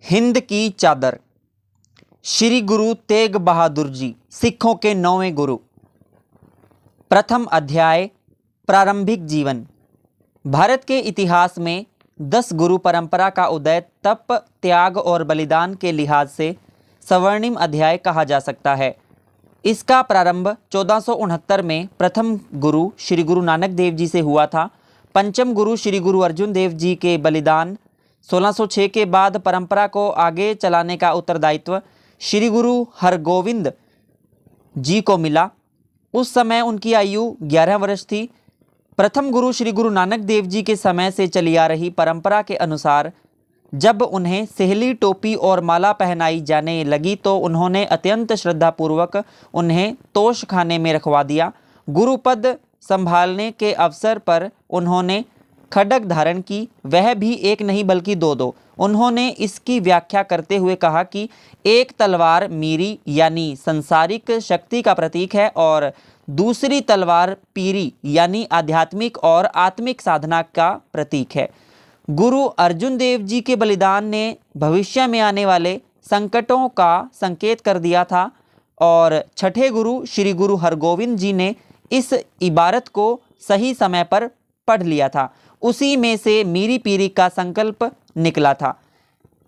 हिंद की चादर। श्री गुरु तेग बहादुर जी सिखों के 9वें गुरु। प्रथम अध्याय प्रारंभिक जीवन। भारत के इतिहास में 10 गुरु परंपरा का उदय तप, त्याग और बलिदान के लिहाज से स्वर्णिम अध्याय कहा जा सकता है। इसका प्रारंभ 1469 में प्रथम गुरु श्री गुरु नानक देव जी से हुआ था। पंचम गुरु श्री गुरु अर्जुन देव जी के बलिदान 1606 के बाद परंपरा को आगे चलाने का उत्तरदायित्व श्री गुरु हरगोविंद जी को मिला। उस समय उनकी आयु 11 वर्ष थी। प्रथम गुरु श्री गुरु नानक देव जी के समय से चली आ रही परंपरा के अनुसार जब उन्हें सेहली, टोपी और माला पहनाई जाने लगी तो उन्होंने अत्यंत श्रद्धापूर्वक उन्हें तोश खाने में रखवा दिया। गुरुपद संभालने के अवसर पर उन्होंने खड्ग धारण की, वह भी एक नहीं बल्कि दो। उन्होंने इसकी व्याख्या करते हुए कहा कि एक तलवार मीरी यानी संसारिक शक्ति का प्रतीक है और दूसरी तलवार पीरी यानी आध्यात्मिक और आत्मिक साधना का प्रतीक है। गुरु अर्जुन देव जी के बलिदान ने भविष्य में आने वाले संकटों का संकेत कर दिया था और छठे गुरु श्री गुरु हरगोविंद जी ने इस इबारत को सही समय पर पढ़ लिया था। उसी में से मीरी पीरी का संकल्प निकला था।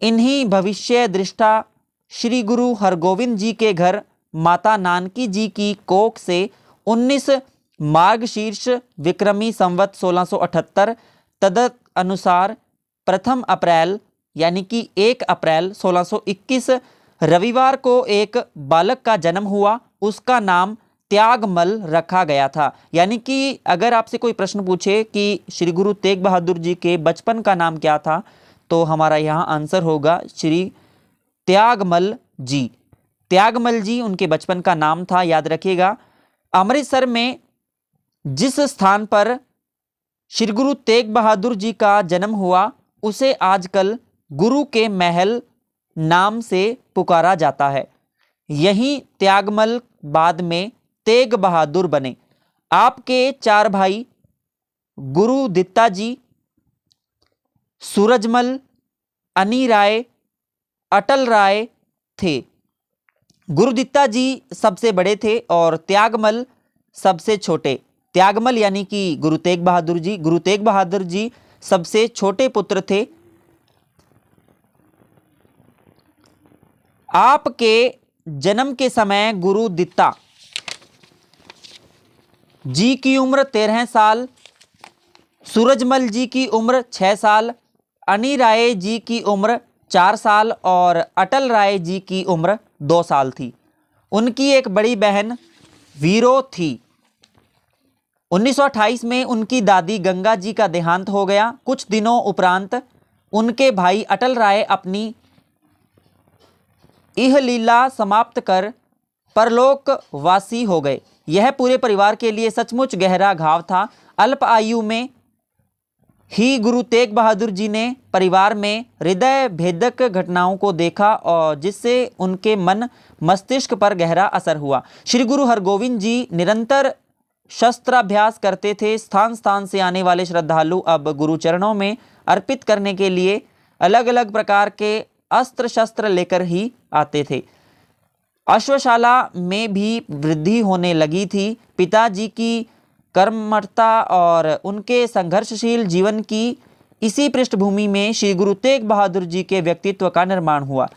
इन्हीं भविष्य दृष्टा श्री गुरु हरगोविंद जी के घर माता नानकी जी की कोख से 19 मार्गशीर्ष विक्रमी संवत 1678 तदनुसार प्रथम अप्रैल यानी कि 1 अप्रैल 1621 रविवार को एक बालक का जन्म हुआ। उसका नाम त्यागमल रखा गया था। यानी कि अगर आपसे कोई प्रश्न पूछे कि श्री गुरु तेग बहादुर जी के बचपन का नाम क्या था तो हमारा यहाँ आंसर होगा श्री त्यागमल जी। त्यागमल जी उनके बचपन का नाम था, याद रखिएगा। अमृतसर में जिस स्थान पर श्री गुरु तेग बहादुर जी का जन्म हुआ उसे आजकल गुरु के महल नाम से पुकारा जाता है। यही त्यागमल बाद में तेग बहादुर बने। आपके 4 भाई गुरु दित्ता जी, सूरजमल, अनी राय, अटल राय थे। गुरुदित्ता जी सबसे बड़े थे और त्यागमल सबसे छोटे। त्यागमल यानी कि गुरु तेग बहादुर जी सबसे छोटे पुत्र थे। आपके जन्म के समय गुरु दित्ता जी की उम्र 13 साल, सूरजमल जी की उम्र 6 साल, अनी राय जी की उम्र 4 साल और अटल राय जी की उम्र 2 साल थी। उनकी एक बड़ी बहन वीरो थी। 1928 में उनकी दादी गंगा जी का देहांत हो गया। कुछ दिनों उपरांत उनके भाई अटल राय अपनी इह लीला समाप्त कर परलोकवासी हो गए। यह पूरे परिवार के लिए सचमुच गहरा घाव था। अल्प आयु में ही गुरु तेग बहादुर जी ने परिवार में हृदय भेदक घटनाओं को देखा और जिससे उनके मन मस्तिष्क पर गहरा असर हुआ। श्री गुरु हरगोविंद जी निरंतर शस्त्राभ्यास करते थे। स्थान स्थान से आने वाले श्रद्धालु अब गुरु चरणों में अर्पित करने के लिए अलग अलग प्रकार के अस्त्र शस्त्र लेकर ही आते थे। अश्वशाला में भी वृद्धि होने लगी थी। पिताजी की कर्मठता और उनके संघर्षशील जीवन की इसी पृष्ठभूमि में श्री गुरु तेग बहादुर जी के व्यक्तित्व का निर्माण हुआ।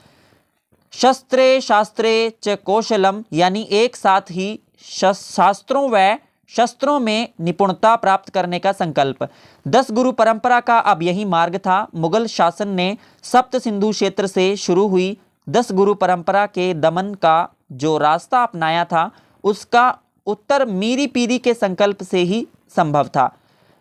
शस्त्रे शास्त्रे च कौशलम यानी एक साथ ही शास्त्रों व शस्त्रों में निपुणता प्राप्त करने का संकल्प 10 गुरु परंपरा का अब यही मार्ग था। मुगल शासन ने सप्त सिंधु क्षेत्र से शुरू हुई 10 गुरु परंपरा के दमन का जो रास्ता अपनाया था उसका उत्तर मीरी पीरी के संकल्प से ही संभव था।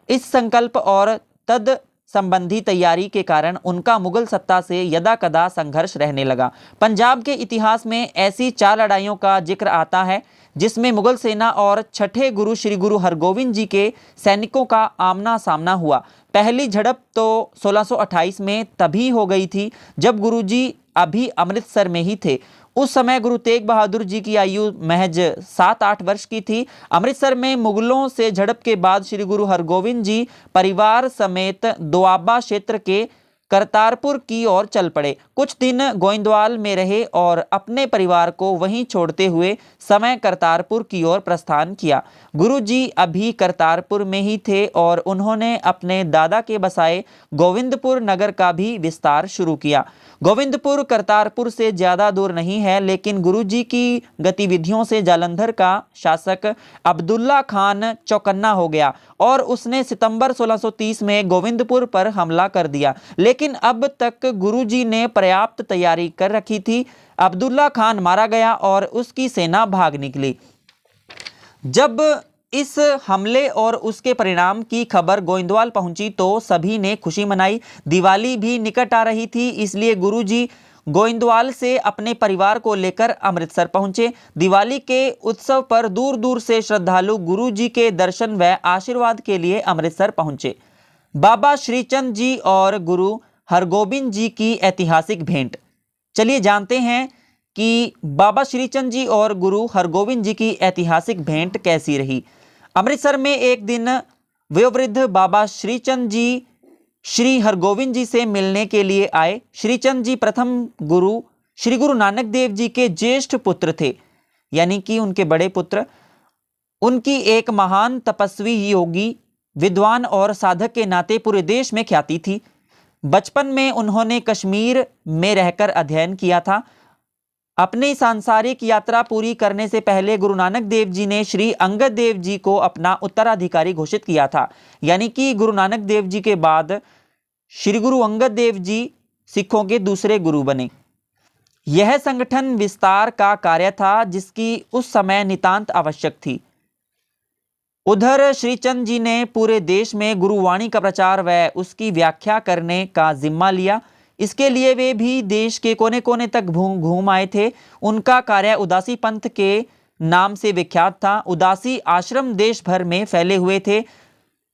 इस संकल्प और तद संबंधी तैयारी के कारण उनका मुगल सत्ता से यदा कदा संघर्ष रहने लगा। पंजाब के इतिहास में ऐसी 4 लड़ाइयों का जिक्र आता है जिसमें मुगल सेना और छठे गुरु श्री गुरु हरगोविंद जी के सैनिकों का आमना सामना हुआ। पहली झड़प तो 1628 में तभी हो गई थी जब गुरुजी अभी अमृतसर में ही थे। उस समय गुरु तेग बहादुर जी की आयु महज 7-8 वर्ष की थी। अमृतसर में मुगलों से झड़प के बाद श्री गुरु हरगोविंद जी परिवार समेत दोआबा क्षेत्र के करतारपुर की ओर चल पड़े। कुछ दिन गोइंदवाल में रहे और अपने परिवार को वहीं छोड़ते हुए समय करतारपुर की ओर प्रस्थान किया। गुरुजी अभी करतारपुर में ही थे और उन्होंने अपने दादा के बसाए गोविंदपुर नगर का भी विस्तार शुरू किया। गोविंदपुर करतारपुर से ज़्यादा दूर नहीं है, लेकिन गुरुजी की गतिविधियों से जालंधर का शासक अब्दुल्ला खान चौकन्ना हो गया और उसने सितंबर 1630 में गोविंदपुर पर हमला कर दिया। लेकिन अब तक गुरुजी ने पर्याप्त तैयारी कर रखी थी। अब्दुल्ला खान मारा गया और उसकी सेना भाग निकली। जब इस हमले और उसके परिणाम की खबर गोइंदवाल पहुंची तो सभी ने खुशी मनाई। दिवाली भी निकट आ रही थी, इसलिए गुरुजी गोइंदवाल से अपने परिवार को लेकर अमृतसर पहुंचे। दिवाली के उत्सव पर दूर दूर से श्रद्धालु गुरुजी के दर्शन व आशीर्वाद के लिए अमृतसर पहुंचे। बाबा श्रीचंद जी और गुरु हरगोबिंद जी की ऐतिहासिक भेंट। चलिए जानते हैं कि बाबा श्रीचंद जी और गुरु हरगोबिंद जी की ऐतिहासिक भेंट कैसी रही। अमृतसर में एक दिन वयोवृद्ध बाबा श्रीचंद जी श्री हरगोबिंद जी से मिलने के लिए आए। श्रीचंद जी प्रथम गुरु श्री गुरु नानक देव जी के ज्येष्ठ पुत्र थे, यानी कि उनके बड़े पुत्र। उनकी एक महान तपस्वी, योगी, विद्वान और साधक के नाते पूरे देश में ख्याति थी। बचपन में उन्होंने कश्मीर में रहकर अध्ययन किया था। अपनी सांसारिक यात्रा पूरी करने से पहले गुरु नानक देव जी ने श्री अंगद देव जी को अपना उत्तराधिकारी घोषित किया था, यानी कि गुरु नानक देव जी के बाद श्री गुरु अंगद देव जी सिखों के दूसरे गुरु बने। यह संगठन विस्तार का कार्य था जिसकी उस समय नितांत आवश्यक थी। उधर श्रीचंद जी ने पूरे देश में गुरुवाणी का प्रचार व उसकी व्याख्या करने का जिम्मा लिया। इसके लिए वे भी देश के कोने कोने तक घूम आए थे। उनका कार्य उदासी पंथ के नाम से विख्यात था। उदासी आश्रम देश भर में फैले हुए थे,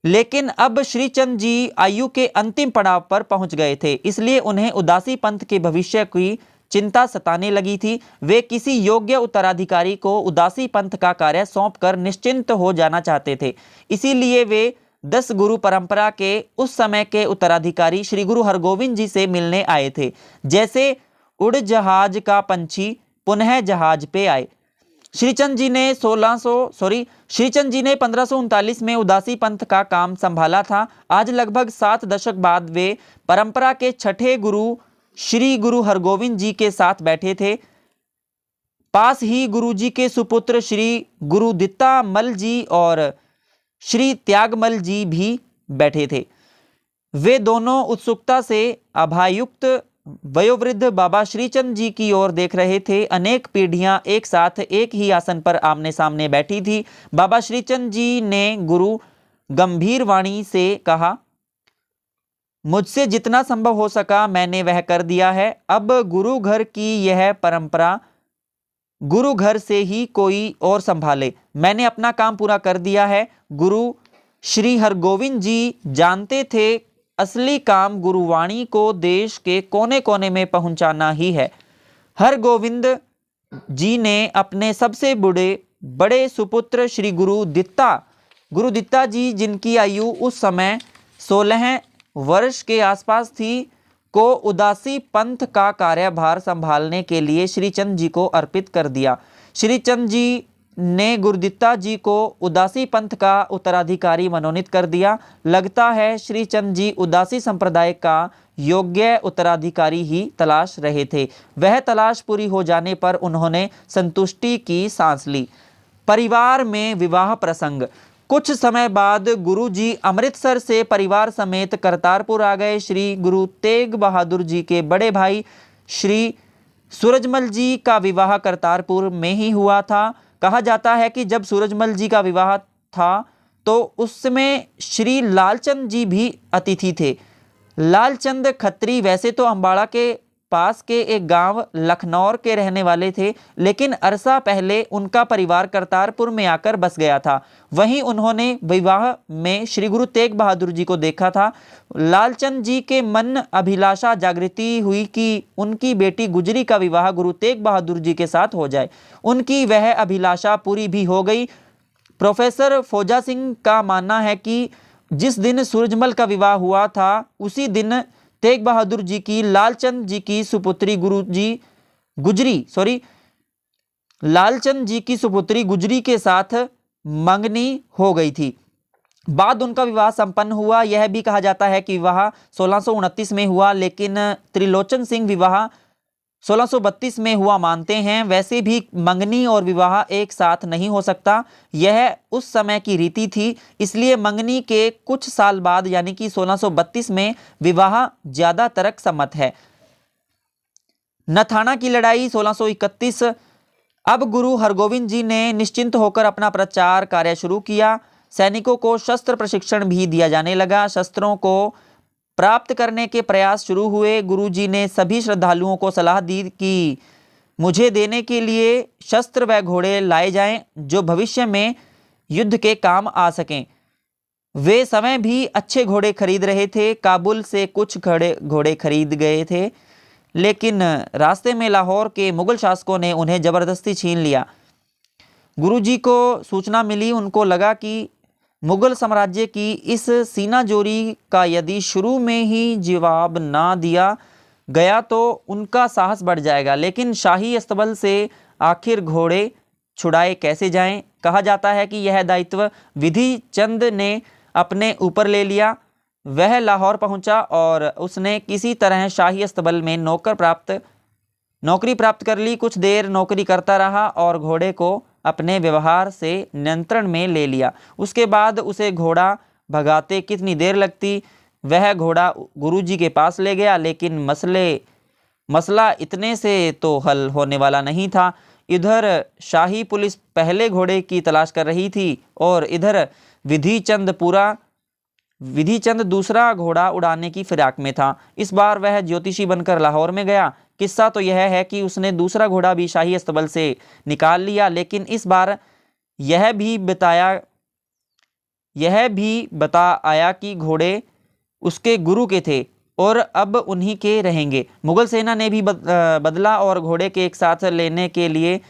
लेकिन अब श्रीचंद जी आयु के अंतिम पड़ाव पर पहुंच गए थे, इसलिए उन्हें उदासी पंथ के भविष्य की चिंता सताने लगी थी। वे किसी योग्य उत्तराधिकारी को उदासी पंथ का कार्य सौंपकर निश्चिंत हो जाना चाहते थे। इसीलिए वे 10 गुरु परंपरा के उस समय के उत्तराधिकारी श्री गुरु हरगोबिंद जी से मिलने आए थे। जैसे उड़ जहाज का पंछी पुनः जहाज पे आए। श्रीचंद जी ने 1539 में उदासी पंथ का काम संभाला था। आज लगभग 7 दशक बाद वे परंपरा के छठे गुरु श्री गुरु हरगोबिंद जी के साथ बैठे थे। पास ही गुरुजी के सुपुत्र श्री गुरु दित्ता मल जी और श्री त्यागमल जी भी बैठे थे। वे दोनों उत्सुकता से अभायुक्त वयोवृद्ध बाबा श्रीचंद जी की ओर देख रहे थे। अनेक पीढ़ियां एक साथ एक ही आसन पर आमने सामने बैठी थी। बाबा श्रीचंद जी ने गुरु गंभीर वाणी से कहा, मुझसे जितना संभव हो सका मैंने वह कर दिया है। अब गुरु घर की यह परंपरा गुरु घर से ही कोई और संभाले। मैंने अपना काम पूरा कर दिया है। गुरु श्री हरगोबिंद जी जानते थे असली काम गुरुवाणी को देश के कोने कोने में पहुंचाना ही है। हरगोबिंद जी ने अपने सबसे बड़े सुपुत्र श्री गुरु दित्ता जी, जिनकी आयु उस समय 16 वर्ष के आसपास थी, को उदासी पंथ का कार्यभार संभालने के लिए श्रीचंद जी को अर्पित कर दिया। श्रीचंद जी ने गुरुदित्ता जी को उदासी पंथ का उत्तराधिकारी मनोनीत कर दिया। लगता है श्रीचंद जी उदासी संप्रदाय का योग्य उत्तराधिकारी ही तलाश रहे थे। वह तलाश पूरी हो जाने पर उन्होंने संतुष्टि की सांस ली। परिवार में विवाह प्रसंग। कुछ समय बाद गुरुजी अमृतसर से परिवार समेत करतारपुर आ गए। श्री गुरु तेग बहादुर जी के बड़े भाई श्री सूरजमल जी का विवाह करतारपुर में ही हुआ था। कहा जाता है कि जब सूरजमल जी का विवाह था तो उसमें श्री लालचंद जी भी अतिथि थे। लालचंद खत्री वैसे तो अंबाड़ा के पास के एक गांव लखनौर के रहने वाले थे, लेकिन अरसा पहले उनका परिवार करतारपुर में आकर बस गया था। वहीं उन्होंने विवाह में श्री गुरु तेग बहादुर जी को देखा था। लालचंद जी के मन अभिलाषा जागृति हुई कि उनकी बेटी गुजरी का विवाह गुरु तेग बहादुर जी के साथ हो जाए। उनकी वह अभिलाषा पूरी भी हो गई। प्रोफेसर फौजा सिंह का मानना है कि जिस दिन सूरजमल का विवाह हुआ था उसी दिन तेग बहादुर जी की लालचंद जी की सुपुत्री लालचंद जी की सुपुत्री गुजरी के साथ मंगनी हो गई थी। बाद उनका विवाह संपन्न हुआ। यह भी कहा जाता है कि विवाह 1629 में हुआ, लेकिन त्रिलोचन सिंह विवाह 1632 में हुआ मानते हैं। वैसे भी मंगनी और विवाह एक साथ नहीं हो सकता, यह उस समय की रीति थी। इसलिए मंगनी के कुछ साल बाद यानी कि 1632 में विवाह ज्यादा तर्क सम्मत है। नथाना की लड़ाई 1631। अब गुरु हरगोविंद जी ने निश्चिंत होकर अपना प्रचार कार्य शुरू किया। सैनिकों को शस्त्र प्रशिक्षण भी दिया जाने लगा। शस्त्रों को प्राप्त करने के प्रयास शुरू हुए। गुरुजी ने सभी श्रद्धालुओं को सलाह दी कि मुझे देने के लिए शस्त्र व घोड़े लाए जाएं जो भविष्य में युद्ध के काम आ सकें। वे समय भी अच्छे घोड़े खरीद रहे थे। काबुल से कुछ घोड़े खरीद गए थे, लेकिन रास्ते में लाहौर के मुगल शासकों ने उन्हें जबरदस्ती छीन लिया। गुरुजी को सूचना मिली। उनको लगा कि मुगल साम्राज्य की इस सीनाजोरी का यदि शुरू में ही जवाब ना दिया गया तो उनका साहस बढ़ जाएगा। लेकिन शाही अस्तबल से आखिर घोड़े छुड़ाए कैसे जाएं? कहा जाता है कि यह दायित्व विधि चंद ने अपने ऊपर ले लिया। वह लाहौर पहुंचा और उसने किसी तरह शाही अस्तबल में नौकरी प्राप्त कर ली। कुछ देर नौकरी करता रहा और घोड़े को अपने व्यवहार से नियंत्रण में ले लिया। उसके बाद उसे घोड़ा भगाते कितनी देर लगती। वह घोड़ा गुरुजी के पास ले गया, लेकिन मसला इतने से तो हल होने वाला नहीं था। इधर शाही पुलिस पहले घोड़े की तलाश कर रही थी और इधर विधि चंद दूसरा घोड़ा उड़ाने की फिराक में था। इस बार वह ज्योतिषी बनकर लाहौर में गया। किस्सा तो यह है कि उसने दूसरा घोड़ा भी शाही अस्तबल से निकाल लिया, लेकिन इस बार यह भी बता आया कि घोड़े उसके गुरु के थे और अब उन्हीं के रहेंगे। मुगल सेना ने भी बदला और घोड़े के एक साथ लेने के लिए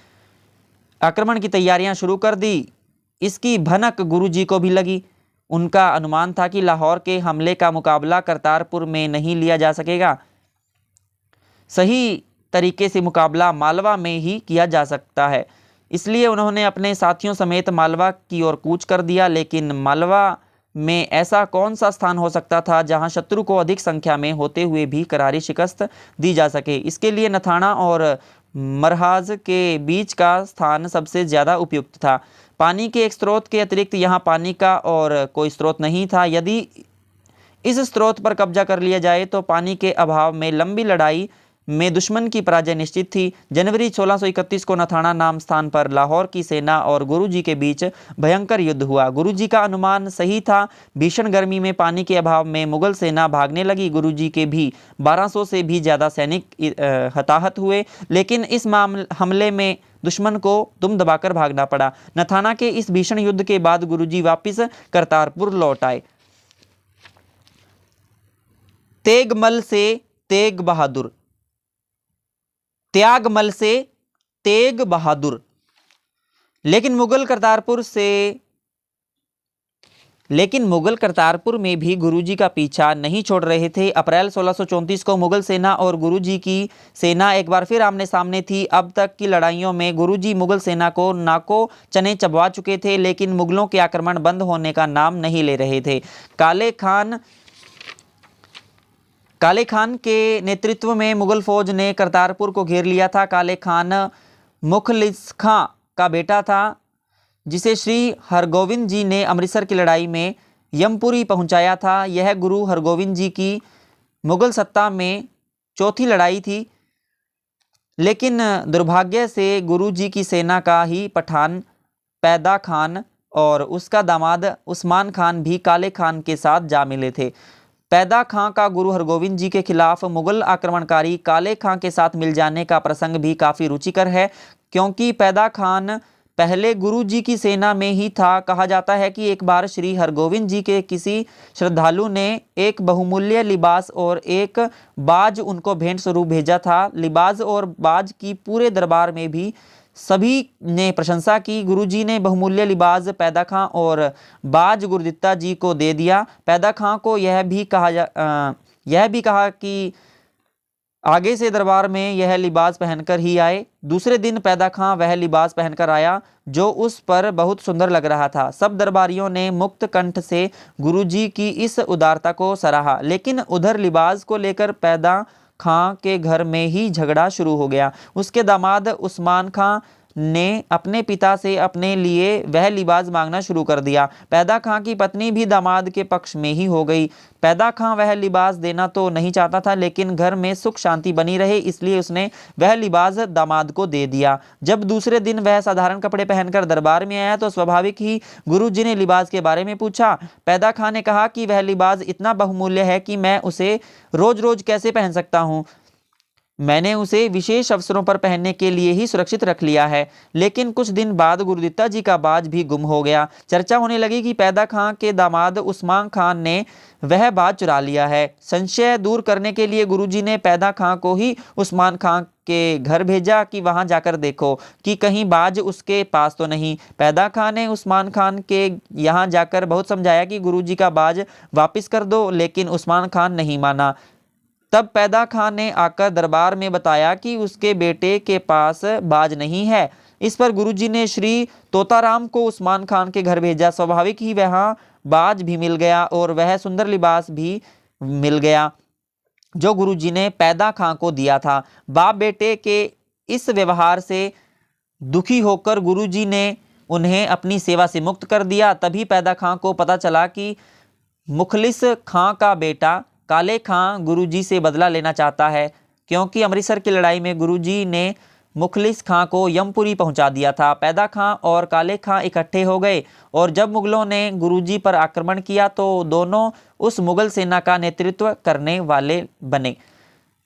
आक्रमण की तैयारियां शुरू कर दी। इसकी भनक गुरुजी को भी लगी। उनका अनुमान था कि लाहौर के हमले का मुकाबला करतारपुर में नहीं लिया जा सकेगा। सही तरीके से मुकाबला मालवा में ही किया जा सकता है। इसलिए उन्होंने अपने साथियों समेत मालवा की ओर कूच कर दिया। लेकिन मालवा में ऐसा कौन सा स्थान हो सकता था जहां शत्रु को अधिक संख्या में होते हुए भी करारी शिकस्त दी जा सके? इसके लिए नथाना और मरहाज के बीच का स्थान सबसे ज़्यादा उपयुक्त था। पानी के एक स्रोत के अतिरिक्त यहाँ पानी का और कोई स्रोत नहीं था। यदि इस स्रोत पर कब्जा कर लिया जाए तो पानी के अभाव में लंबी लड़ाई में दुश्मन की पराजय निश्चित थी। जनवरी 1631 को नथाना नाम स्थान पर लाहौर की सेना और गुरुजी के बीच भयंकर युद्ध हुआ। गुरुजी का अनुमान सही था। भीषण गर्मी में पानी के अभाव में मुगल सेना भागने लगी। गुरुजी के भी 1200 से भी ज़्यादा सैनिक हताहत हुए, लेकिन इस हमले में दुश्मन को दुम दबाकर भागना पड़ा। नथाना के इस भीषण युद्ध के बाद गुरुजी वापिस करतारपुर लौट आए। त्यागमल से तेग बहादुर। लेकिन मुगल करतारपुर में भी गुरुजी का पीछा नहीं छोड़ रहे थे। अप्रैल 1634 को मुगल सेना और गुरुजी की सेना एक बार फिर आमने सामने थी। अब तक की लड़ाइयों में गुरुजी मुगल सेना को नाको चने चबवा चुके थे, लेकिन मुगलों के आक्रमण बंद होने का नाम नहीं ले रहे थे। काले खान के नेतृत्व में मुगल फौज ने करतारपुर को घेर लिया था। काले खान मुखलिस खां का बेटा था, जिसे श्री हरगोविंद जी ने अमृतसर की लड़ाई में यमपुरी पहुंचाया था। यह गुरु हरगोविंद जी की मुगल सत्ता में चौथी लड़ाई थी, लेकिन दुर्भाग्य से गुरु जी की सेना का ही पठान पैदा खान और उसका दामाद उस्मान खान भी काले खान के साथ जा मिले थे। पैदा खां का गुरु हरगोविंद जी के खिलाफ मुगल आक्रमणकारी काले खां के साथ मिल जाने का प्रसंग भी काफ़ी रुचिकर है, क्योंकि पैदा खान पहले गुरु जी की सेना में ही था। कहा जाता है कि एक बार श्री हरगोविंद जी के किसी श्रद्धालु ने एक बहुमूल्य लिबास और एक बाज उनको भेंट स्वरूप भेजा था। लिबास और बाज की पूरे दरबार में भी सभी ने प्रशंसा की। गुरुजी ने बहुमूल्य लिबास पैदा खां और बाज गुरुदित्ता जी को दे दिया। पैदा खां को यह भी कहा कि आगे से दरबार में यह लिबास पहनकर ही आए। दूसरे दिन पैदा खां वह लिबास पहनकर आया जो उस पर बहुत सुंदर लग रहा था। सब दरबारियों ने मुक्त कंठ से गुरुजी की इस उदारता को सराहा, लेकिन उधर लिबास को लेकर पैदा खां के घर में ही झगड़ा शुरू हो गया। उसके दामाद उस्मान खां ने अपने पिता से अपने लिए वह लिबास मांगना शुरू कर दिया। पैदा खां की पत्नी भी दामाद के पक्ष में ही हो गई। पैदा खां वह लिबास देना तो नहीं चाहता था, लेकिन घर में सुख शांति बनी रहे इसलिए उसने वह लिबास दामाद को दे दिया। जब दूसरे दिन वह साधारण कपड़े पहनकर दरबार में आया तो स्वाभाविक ही गुरुजी ने लिबास के बारे में पूछा। पैदा खां ने कहा कि वह लिबास इतना बहुमूल्य है कि मैं उसे रोज रोज कैसे पहन सकता हूँ, मैंने उसे विशेष अवसरों पर पहनने के लिए ही सुरक्षित रख लिया है। लेकिन कुछ दिन बाद गुरुदित्ता जी का बाज भी गुम हो गया। चर्चा होने लगी कि पैदा खां के दामाद उस्मान खान ने वह बाज चुरा लिया है। संशय दूर करने के लिए गुरुजी ने पैदा खां को ही उस्मान खां के घर भेजा कि वहां जाकर देखो कि कहीं बाज उसके पास तो नहीं। पैदा खां ने उस्मान खान के यहाँ जाकर बहुत समझाया कि गुरुजी का बाज वापस कर दो, लेकिन उस्मान खान नहीं माना। तब पैदा खां ने आकर दरबार में बताया कि उसके बेटे के पास बाज नहीं है। इस पर गुरुजी ने श्री तोताराम को उस्मान खान के घर भेजा। स्वाभाविक ही वहां बाज भी मिल गया और वह सुंदर लिबास भी मिल गया जो गुरुजी ने पैदा खां को दिया था। बाप बेटे के इस व्यवहार से दुखी होकर गुरुजी ने उन्हें अपनी सेवा से मुक्त कर दिया। तभी पैदा खां को पता चला कि मुखलिस खां का बेटा काले खां गुरुजी से बदला लेना चाहता है, क्योंकि अमृतसर की लड़ाई में गुरुजी ने मुखलिस खां को यमपुरी पहुंचा दिया था। पैदा खां और काले खां इकट्ठे हो गए और जब मुगलों ने गुरुजी पर आक्रमण किया तो दोनों उस मुगल सेना का नेतृत्व करने वाले बने।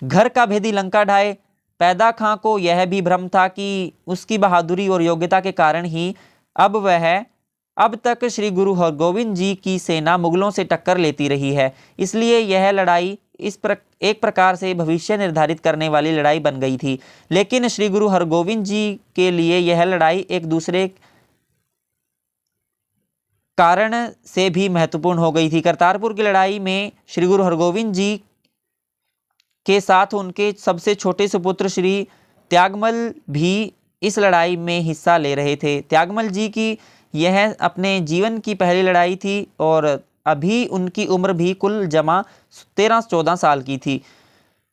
घर का भेदी लंका ढाए। पैदा खां को यह भी भ्रम था कि उसकी बहादुरी और योग्यता के कारण ही अब तक श्री गुरु हरगोविंद जी की सेना मुगलों से टक्कर लेती रही है। इसलिए यह लड़ाई एक प्रकार से भविष्य निर्धारित करने वाली लड़ाई बन गई थी। लेकिन श्री गुरु हरगोविंद जी के लिए यह लड़ाई एक दूसरे कारण से भी महत्वपूर्ण हो गई थी। करतारपुर की लड़ाई में श्री गुरु हरगोविंद जी के साथ उनके सबसे छोटे सुपुत्र श्री त्यागमल भी इस लड़ाई में हिस्सा ले रहे थे। त्यागमल जी की यह अपने जीवन की पहली लड़ाई थी और अभी उनकी उम्र भी कुल जमा 13-14 साल की थी।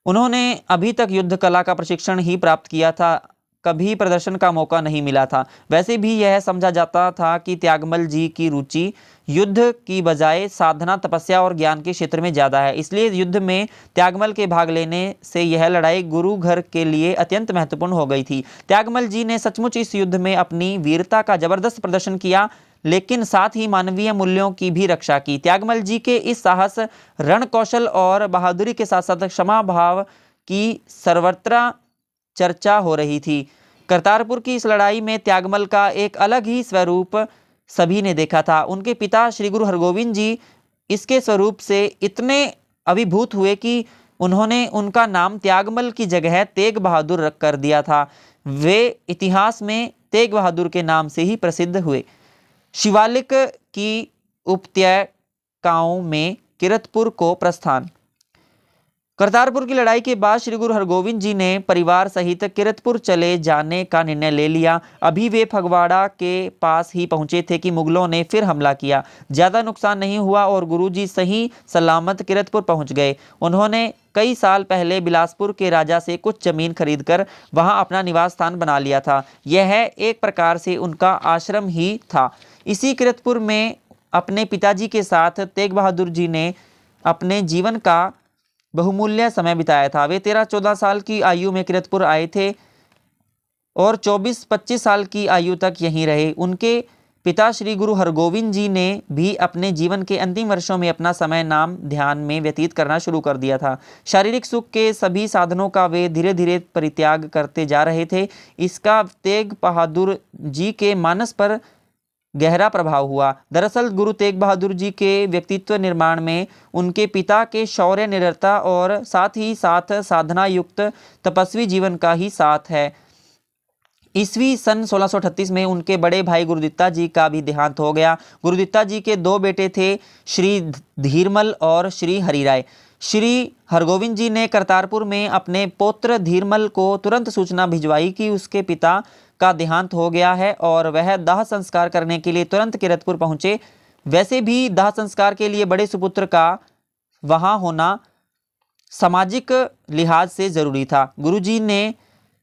उन्होंने अभी तक युद्ध कला का प्रशिक्षण ही प्राप्त किया था, कभी प्रदर्शन का मौका नहीं मिला था। वैसे भी यह समझा जाता था कि त्यागमल जी की रुचि युद्ध की बजाय साधना, तपस्या और ज्ञान के क्षेत्र में ज़्यादा है। इसलिए युद्ध में त्यागमल के भाग लेने से यह लड़ाई गुरु घर के लिए अत्यंत महत्वपूर्ण हो गई थी। त्यागमल जी ने सचमुच इस युद्ध में अपनी वीरता का जबरदस्त प्रदर्शन किया, लेकिन साथ ही मानवीय मूल्यों की भी रक्षा की। त्यागमल जी के इस साहस, रण कौशल और बहादुरी के साथ साथ क्षमा भाव की सर्वत्र चर्चा हो रही थी। करतारपुर की इस लड़ाई में त्यागमल का एक अलग ही स्वरूप सभी ने देखा था। उनके पिता श्री गुरु हरगोविंद जी इसके स्वरूप से इतने अभिभूत हुए कि उन्होंने उनका नाम त्यागमल की जगह तेग बहादुर रख कर दिया था। वे इतिहास में तेग बहादुर के नाम से ही प्रसिद्ध हुए। शिवालिक की उपत्यकाओं में किरतपुर को प्रस्थान। करतारपुर की लड़ाई के बाद श्री गुरु हरगोविंद जी ने परिवार सहित किरतपुर चले जाने का निर्णय ले लिया। अभी वे फगवाड़ा के पास ही पहुंचे थे कि मुगलों ने फिर हमला किया। ज़्यादा नुकसान नहीं हुआ और गुरुजी सही सलामत किरतपुर पहुंच गए। उन्होंने कई साल पहले बिलासपुर के राजा से कुछ जमीन खरीदकर वहां अपना निवास स्थान बना लिया था। यह एक प्रकार से उनका आश्रम ही था। इसी किरतपुर में अपने पिताजी के साथ तेग बहादुर जी ने अपने जीवन का बहुमूल्य समय बिताया था। वे 13-14 साल की आयु में किरतपुर आए थे और 24-25 साल की आयु तक यहीं रहे। उनके पिता श्री गुरु हरगोविंद जी ने भी अपने जीवन के अंतिम वर्षों में अपना समय नाम ध्यान में व्यतीत करना शुरू कर दिया था। शारीरिक सुख के सभी साधनों का वे धीरे धीरे परित्याग करते जा रहे थे। इसका तेग बहादुर जी के मानस पर गहरा प्रभाव हुआ। दरअसल गुरु तेग बहादुर जी के व्यक्तित्व निर्माण में उनके पिता के शौर्य, निडरता और साथ ही साथ साधना युक्त तपस्वी जीवन का ही साथ है। ईस्वी सन 1638 में उनके बड़े भाई गुरुदित्ता जी का भी देहांत हो गया। गुरुदित्ता जी के दो बेटे थे, श्री धीरमल और श्री हरिराय। श्री हरगोविंद जी ने करतारपुर में अपने पौत्र धीरमल को तुरंत सूचना भिजवाई कि उसके पिता का देहांत हो गया है और वह दाह संस्कार करने के लिए तुरंत किरतपुर पहुंचे। वैसे भी दाह संस्कार के लिए बड़े सुपुत्र का वहां होना सामाजिक लिहाज से जरूरी था। गुरुजी ने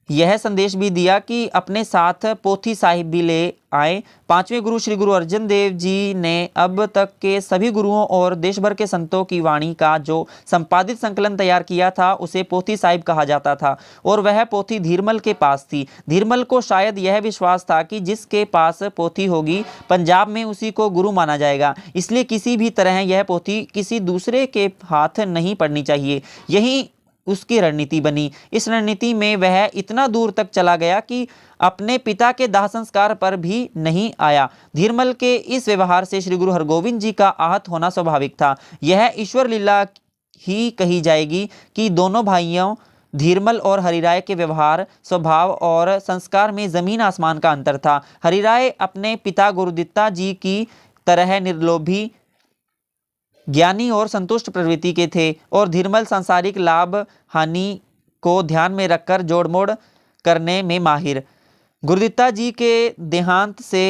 यह संदेश भी दिया कि अपने साथ पोथी साहिब भी ले आए। पांचवें गुरु श्री गुरु अर्जन देव जी ने अब तक के सभी गुरुओं और देश भर के संतों की वाणी का जो संपादित संकलन तैयार किया था उसे पोथी साहिब कहा जाता था और वह पोथी धीरमल के पास थी। धीरमल को शायद यह विश्वास था कि जिसके पास पोथी होगी पंजाब में उसी को गुरु माना जाएगा, इसलिए किसी भी तरह यह पोथी किसी दूसरे के हाथ नहीं पड़नी चाहिए। यही उसकी रणनीति बनी। इस रणनीति में वह इतना दूर तक चला गया कि अपने पिता के दाह संस्कार पर भी नहीं आया। धीरमल के इस व्यवहार से श्री गुरु हरगोविंद जी का आहत होना स्वाभाविक था। यह ईश्वर लीला ही कही जाएगी कि दोनों भाइयों धीरमल और हरिराय के व्यवहार, स्वभाव और संस्कार में जमीन आसमान का अंतर था। हरिराय अपने पिता गुरुदित्ता जी की तरह निर्लोभी, ज्ञानी और संतुष्ट प्रवृत्ति के थे और धीरमल सांसारिक लाभ हानि को ध्यान में रखकर जोड़मोड़ करने में माहिर। गुरुदित्ता जी के देहांत से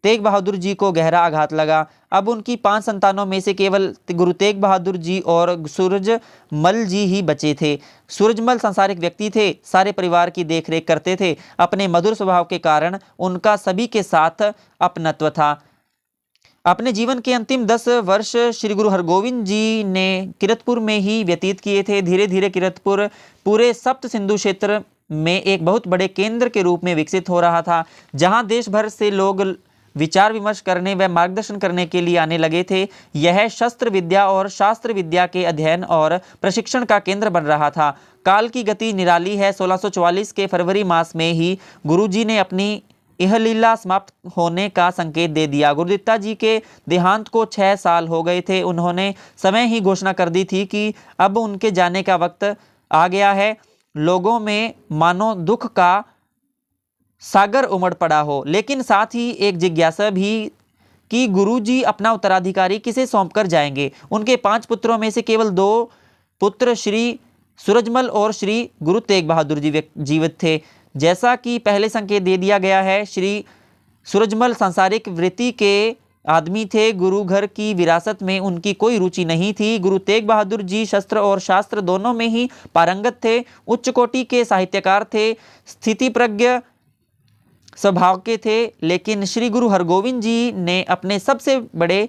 तेग बहादुर जी को गहरा आघात लगा। अब उनकी 5 संतानों में से केवल गुरु तेग बहादुर जी और सूरजमल जी ही बचे थे। सूरजमल सांसारिक व्यक्ति थे, सारे परिवार की देखरेख करते थे। अपने मधुर स्वभाव के कारण उनका सभी के साथ अपनत्व था। अपने जीवन के अंतिम 10 वर्ष श्री गुरु हरगोविंद जी ने किरतपुर में ही व्यतीत किए थे। धीरे धीरे किरतपुर पूरे सप्त सिंधु क्षेत्र में एक बहुत बड़े केंद्र के रूप में विकसित हो रहा था, जहां देश भर से लोग विचार विमर्श करने व मार्गदर्शन करने के लिए आने लगे थे। यह शस्त्र विद्या और शास्त्र विद्या के अध्ययन और प्रशिक्षण का केंद्र बन रहा था। काल की गति निराली है। 1644 के फरवरी मास में ही गुरुजी ने अपनी यह लीला समाप्त होने का संकेत दे दिया। गुरुदित्ता जी के देहांत को 6 साल हो गए थे। उन्होंने समय ही घोषणा कर दी थी कि अब उनके जाने का वक्त आ गया है। लोगों में मानो दुख का सागर उमड़ पड़ा हो, लेकिन साथ ही एक जिज्ञासा भी कि गुरुजी अपना उत्तराधिकारी किसे सौंपकर जाएंगे। उनके 5 पुत्रों में से केवल 2 पुत्र श्री सूरजमल और श्री गुरु तेग बहादुर जी जीवित थे। जैसा कि पहले संकेत दे दिया गया है, श्री सूरजमल सांसारिक वृत्ति के आदमी थे। गुरु घर की विरासत में उनकी कोई रुचि नहीं थी। गुरु तेग बहादुर जी शस्त्र और शास्त्र दोनों में ही पारंगत थे। उच्च कोटि के साहित्यकार थे, स्थिति प्रज्ञ स्वभाव के थे। लेकिन श्री गुरु हरगोविंद जी ने अपने सबसे बड़े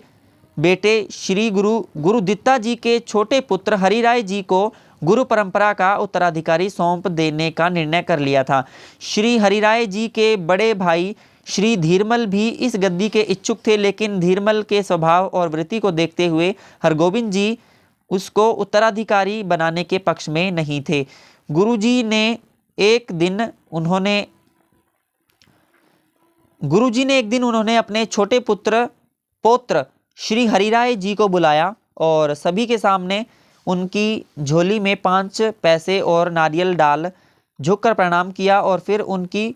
बेटे श्री गुरुदित्ता जी के छोटे पुत्र हरिराय जी को गुरु परंपरा का उत्तराधिकारी सौंप देने का निर्णय कर लिया था। श्री हरिराय जी के बड़े भाई श्री धीरमल भी इस गद्दी के इच्छुक थे, लेकिन धीरमल के स्वभाव और वृत्ति को देखते हुए हरगोविंद जी उसको उत्तराधिकारी बनाने के पक्ष में नहीं थे। गुरुजी ने एक दिन उन्होंने अपने छोटे पौत्र श्री हरिराय जी को बुलाया और सभी के सामने उनकी झोली में 5 पैसे और नारियल डाल झुककर प्रणाम किया और फिर उनकी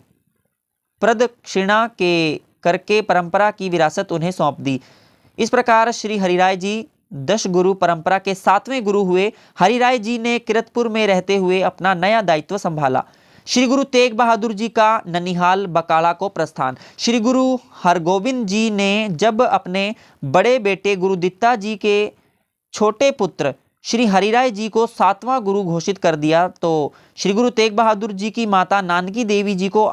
प्रदक्षिणा करके परंपरा की विरासत उन्हें सौंप दी। इस प्रकार श्री हरिराय जी 10 गुरु परंपरा के 7वें गुरु हुए। हरिराय जी ने किरतपुर में रहते हुए अपना नया दायित्व संभाला। श्री गुरु तेग बहादुर जी का ननिहाल बकाला को प्रस्थान। श्री गुरु हरगोविंद जी ने जब अपने बड़े बेटे गुरुदित्ता जी के छोटे पुत्र श्री हरिराय जी को 7वां गुरु घोषित कर दिया तो श्री गुरु तेग बहादुर जी की माता नानकी देवी जी को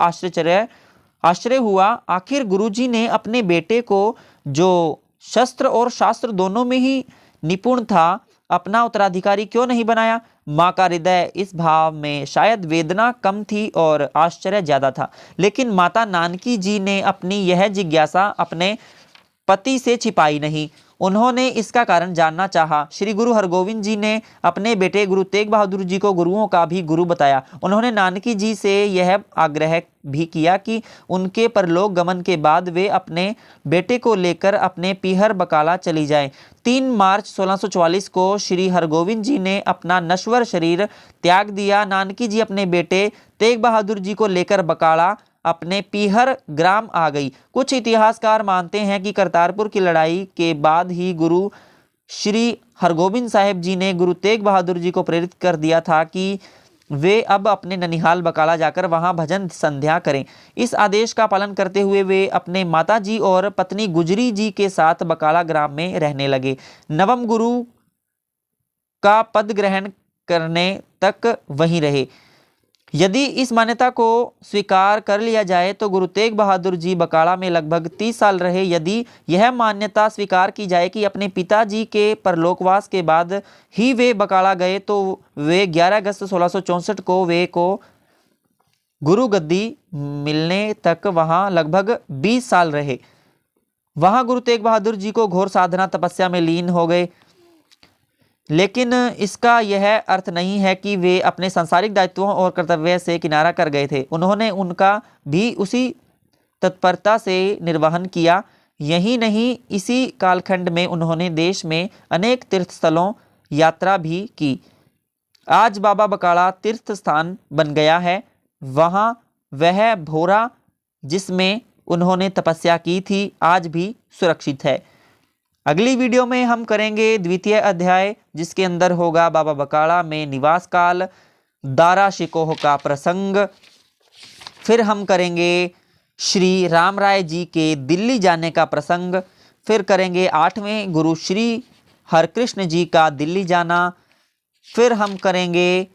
आश्चर्य हुआ। आखिर गुरुजी ने अपने बेटे को, जो शस्त्र और शास्त्र दोनों में ही निपुण था, अपना उत्तराधिकारी क्यों नहीं बनाया? माँ का हृदय इस भाव में शायद वेदना कम थी और आश्चर्य ज्यादा था। लेकिन माता नानकी जी ने अपनी यह जिज्ञासा अपने पति से छिपाई नहीं। उन्होंने इसका कारण जानना चाहा। श्री गुरु हरगोविंद जी ने अपने बेटे गुरु तेग बहादुर जी को गुरुओं का भी गुरु बताया। उन्होंने नानकी जी से यह आग्रह भी किया कि उनके परलोक गमन के बाद वे अपने बेटे को लेकर अपने पीहर बकाला चली जाएं। 3 मार्च 1644 को श्री हरगोविंद जी ने अपना नश्वर शरीर त्याग दिया। नानकी जी अपने बेटे तेग बहादुर जी को लेकर बकाला अपने पीहर ग्राम आ गई। कुछ इतिहासकार मानते हैं कि करतारपुर की लड़ाई के बाद ही गुरु श्री हरगोबिंद साहिब जी ने गुरु तेग बहादुर जी को प्रेरित कर दिया था कि वे अब अपने ननिहाल बकाला जाकर वहां भजन संध्या करें। इस आदेश का पालन करते हुए वे अपने माता जी और पत्नी गुजरी जी के साथ बकाला ग्राम में रहने लगे। नवम गुरु का पद ग्रहण करने तक वहीं रहे। यदि इस मान्यता को स्वीकार कर लिया जाए तो गुरु तेग बहादुर जी बकाला में लगभग 30 साल रहे। यदि यह मान्यता स्वीकार की जाए कि अपने पिताजी के परलोकवास के बाद ही वे बकाला गए तो वे 11 अगस्त 1664 को वे को गुरु गद्दी मिलने तक वहां लगभग 20 साल रहे। वहां गुरु तेग बहादुर जी को घोर साधना तपस्या में लीन हो गए। लेकिन इसका यह अर्थ नहीं है कि वे अपने सांसारिक दायित्वों और कर्तव्य से किनारा कर गए थे। उन्होंने उनका भी उसी तत्परता से निर्वहन किया। यही नहीं, इसी कालखंड में उन्होंने देश में अनेक तीर्थ स्थलों यात्रा भी की। आज बाबा बकाला तीर्थ स्थान बन गया है। वहाँ वह भोरा जिसमें उन्होंने तपस्या की थी आज भी सुरक्षित है। अगली वीडियो में हम करेंगे द्वितीय अध्याय, जिसके अंदर होगा बाबा बकाला में निवास काल, दारा शिकोह का प्रसंग। फिर हम करेंगे श्री राम राय जी के दिल्ली जाने का प्रसंग। फिर करेंगे 8वें गुरु श्री हरकृष्ण जी का दिल्ली जाना। फिर हम करेंगे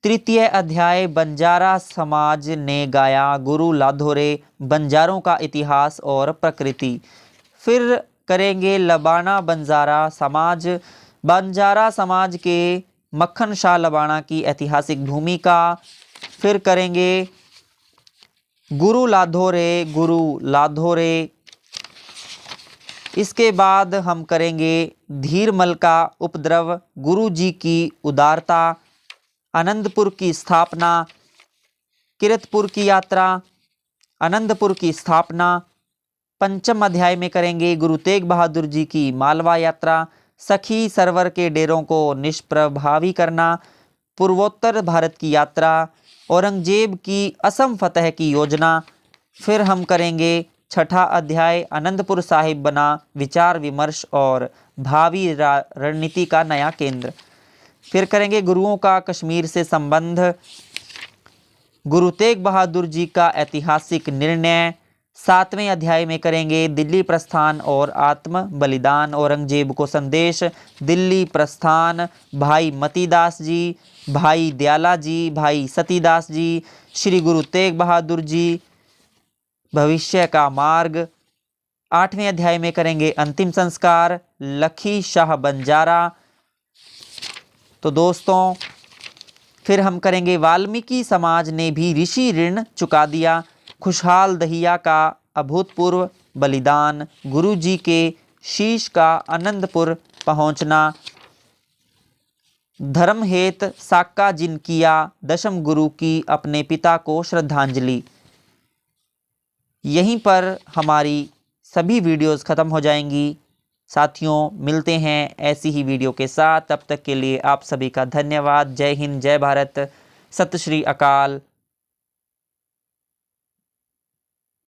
तृतीय अध्याय, बंजारा समाज ने गाया गुरु लाधोरे, बंजारों का इतिहास और प्रकृति। फिर करेंगे लबाना बंजारा समाज के मक्खन शाह लबाना की ऐतिहासिक भूमिका। फिर करेंगे गुरु लाधोरे। इसके बाद हम करेंगे धीरमल का उपद्रव, गुरु जी की उदारता, आनंदपुर की स्थापना, किरतपुर की यात्रा, आनंदपुर की स्थापना। पंचम अध्याय में करेंगे गुरु तेग बहादुर जी की मालवा यात्रा, सखी सरवर के डेरों को निष्प्रभावी करना, पूर्वोत्तर भारत की यात्रा, औरंगजेब की असम फतह की योजना। फिर हम करेंगे छठा अध्याय, आनंदपुर साहिब बना विचार विमर्श और भावी रणनीति का नया केंद्र। फिर करेंगे गुरुओं का कश्मीर से संबंध, गुरु तेग बहादुर जी का ऐतिहासिक निर्णय। 7वें अध्याय में करेंगे दिल्ली प्रस्थान और आत्म बलिदान, औरंगजेब को संदेश, दिल्ली प्रस्थान, भाई मतीदास जी, भाई दयाला जी, भाई सतीदास जी, श्री गुरु तेग बहादुर जी, भविष्य का मार्ग। 8वें अध्याय में करेंगे अंतिम संस्कार, लखी शाह बंजारा। तो दोस्तों, फिर हम करेंगे वाल्मीकि समाज ने भी ऋषि ऋण चुका दिया, खुशहाल दहिया का अभूतपूर्व बलिदान, गुरु जी के शीश का आनंदपुर पहुंचना, धर्म हेत साका जिन किया, दशम गुरु की अपने पिता को श्रद्धांजलि। यहीं पर हमारी सभी वीडियोस ख़त्म हो जाएंगी। साथियों, मिलते हैं ऐसी ही वीडियो के साथ। तब तक के लिए आप सभी का धन्यवाद। जय हिंद, जय भारत, सत श्री अकाल।